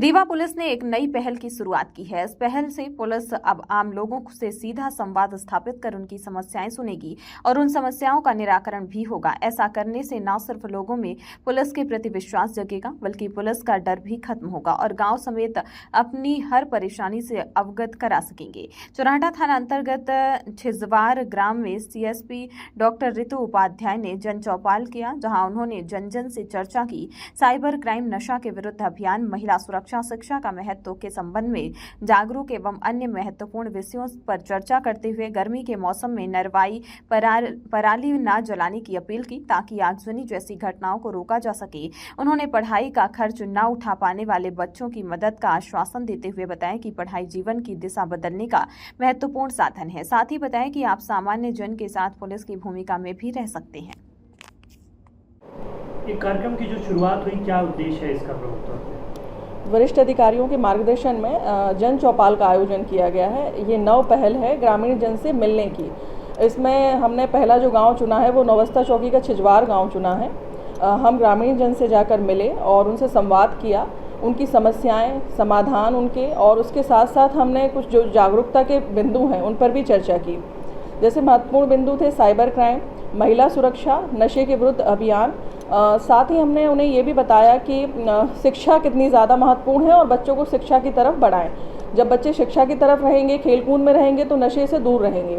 Rewa police ने एक नई पहल की शुरुआत की है। इस पहल से पुलिस अब आम लोगों से सीधा संवाद स्थापित कर उनकी समस्याएं सुनेगी और उन समस्याओं का निराकरण भी होगा। ऐसा करने से न सिर्फ लोगों में पुलिस के प्रति विश्वास जगेगा, बल्कि पुलिस का डर भी खत्म होगा और गांव समेत अपनी हर परेशानी से अवगत करा सकेंगे। चुराहटा थाना अंतर्गत छिजवार ग्राम में सीएसपी डॉक्टर ऋतु उपाध्याय ने जन चौपाल किया, जहां उन्होंने जन जन से चर्चा की। साइबर क्राइम, नशा के विरुद्ध अभियान, महिला सुरक्षा, शिक्षा का महत्व के संबंध में जागरूक एवं अन्य महत्वपूर्ण विषयों पर चर्चा करते हुए गर्मी के मौसम में नरवाई पराली न जलाने की अपील की, ताकि आगजनी जैसी घटनाओं को रोका जा सके। उन्होंने पढ़ाई का खर्च न उठा पाने वाले बच्चों की मदद का आश्वासन देते हुए बताया कि पढ़ाई जीवन की दिशा बदलने का महत्वपूर्ण साधन है। साथ ही बताया कि आप सामान्य जन के साथ पुलिस की भूमिका में भी रह सकते हैं। एक कार्यक्रम की जो शुरुआत हुई, क्या उद्देश्य है इसका प्रमुख तौर पर? वरिष्ठ अधिकारियों के मार्गदर्शन में जन चौपाल का आयोजन किया गया है। ये नव पहल है ग्रामीण जन से मिलने की। इसमें हमने पहला जो गांव चुना है वो नौबस्ता चौकी का छिजवार गांव चुना है। हम ग्रामीण जन से जाकर मिले और उनसे संवाद किया, उनकी समस्याएं, समाधान उनके, और उसके साथ साथ हमने कुछ जो जागरूकता के बिंदु हैं उन पर भी चर्चा की। जैसे महत्वपूर्ण बिंदु थे साइबर क्राइम, महिला सुरक्षा, नशे के विरुद्ध अभियान। साथ ही हमने उन्हें ये भी बताया कि शिक्षा कितनी ज़्यादा महत्वपूर्ण है और बच्चों को शिक्षा की तरफ बढ़ाएं। जब बच्चे शिक्षा की तरफ रहेंगे, खेलकूद में रहेंगे, तो नशे से दूर रहेंगे।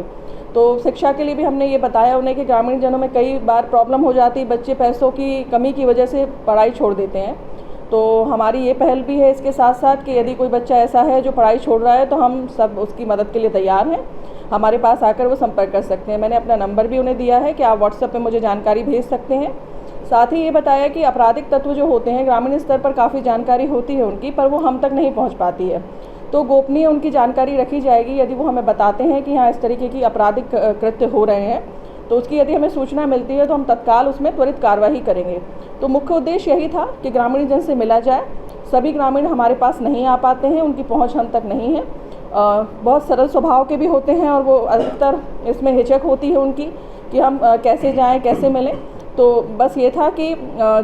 तो शिक्षा के लिए भी हमने ये बताया उन्हें कि ग्रामीण जनों में कई बार प्रॉब्लम हो जाती है, बच्चे पैसों की कमी की वजह से पढ़ाई छोड़ देते हैं। तो हमारी ये पहल भी है इसके साथ साथ कि यदि कोई बच्चा ऐसा है जो पढ़ाई छोड़ रहा है तो हम सब उसकी मदद के लिए तैयार हैं। हमारे पास आकर वो संपर्क कर सकते हैं। मैंने अपना नंबर भी उन्हें दिया है कि आप व्हाट्सएप पे मुझे जानकारी भेज सकते हैं। साथ ही ये बताया कि आपराधिक तत्व जो होते हैं ग्रामीण स्तर पर काफ़ी जानकारी होती है उनकी, पर वो हम तक नहीं पहुंच पाती है। तो गोपनीय उनकी जानकारी रखी जाएगी। यदि वो हमें बताते हैं कि हाँ इस तरीके की आपराधिक कृत्य हो रहे हैं, तो उसकी यदि हमें सूचना मिलती है तो हम तत्काल उसमें त्वरित कार्रवाई करेंगे। तो मुख्य उद्देश्य यही था कि ग्रामीण जन से मिला जाए। सभी ग्रामीण हमारे पास नहीं आ पाते हैं, उनकी पहुँच हम तक नहीं है। बहुत सरल स्वभाव के भी होते हैं और वो अधिकतर इसमें हिचक होती है उनकी कि हम कैसे जाएं, कैसे मिलें। तो बस ये था कि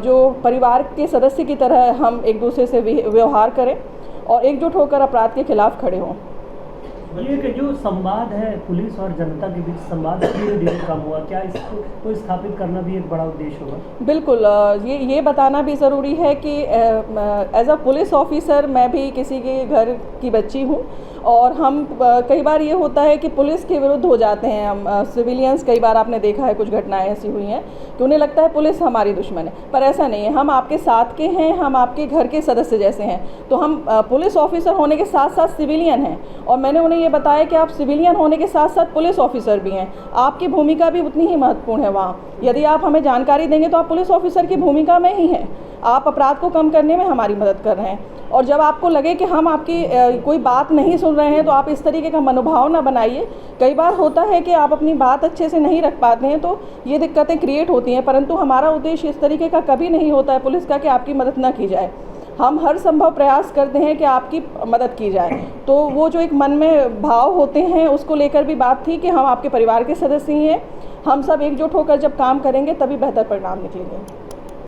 जो परिवार के सदस्य की तरह हम एक दूसरे से व्यवहार करें और एकजुट होकर अपराध के खिलाफ खड़े हों। ये कि जो संवाद है पुलिस और जनता के बीच, संवाद धीरे धीरे कम हुआ, क्या इसको स्थापित करना भी एक बड़ा उद्देश्य होगा? बिल्कुल, ये बताना भी ज़रूरी है कि एज अ पुलिस ऑफिसर मैं भी किसी के घर की बच्ची हूँ और हम कई बार ये होता है कि पुलिस के विरुद्ध हो जाते हैं हम सिविलियंस। कई बार आपने देखा है कुछ घटनाएं ऐसी हुई हैं कि उन्हें लगता है पुलिस हमारी दुश्मन है, पर ऐसा नहीं है। हम आपके साथ के हैं, हम आपके घर के सदस्य जैसे हैं। तो हम पुलिस ऑफिसर होने के साथ साथ सिविलियन हैं और मैंने उन्हें ये बताया कि आप सिविलियन होने के साथ साथ पुलिस ऑफिसर भी हैं। आपकी भूमिका भी उतनी ही महत्वपूर्ण है वहाँ। यदि आप हमें जानकारी देंगे तो आप पुलिस ऑफिसर की भूमिका में ही हैं। आप अपराध को कम करने में हमारी मदद कर रहे हैं। और जब आपको लगे कि हम आपकी कोई बात नहीं सुन रहे हैं तो आप इस तरीके का मनोभाव ना बनाइए। कई बार होता है कि आप अपनी बात अच्छे से नहीं रख पाते हैं तो ये दिक्कतें क्रिएट होती हैं, परंतु हमारा उद्देश्य इस तरीके का कभी नहीं होता है पुलिस का कि आपकी मदद ना की जाए। हम हर संभव प्रयास करते हैं कि आपकी मदद की जाए। तो वो जो एक मन में भाव होते हैं उसको लेकर भी बात थी कि हम आपके परिवार के सदस्य ही हैं। हम सब एकजुट होकर जब काम करेंगे तभी बेहतर परिणाम निकलेंगे।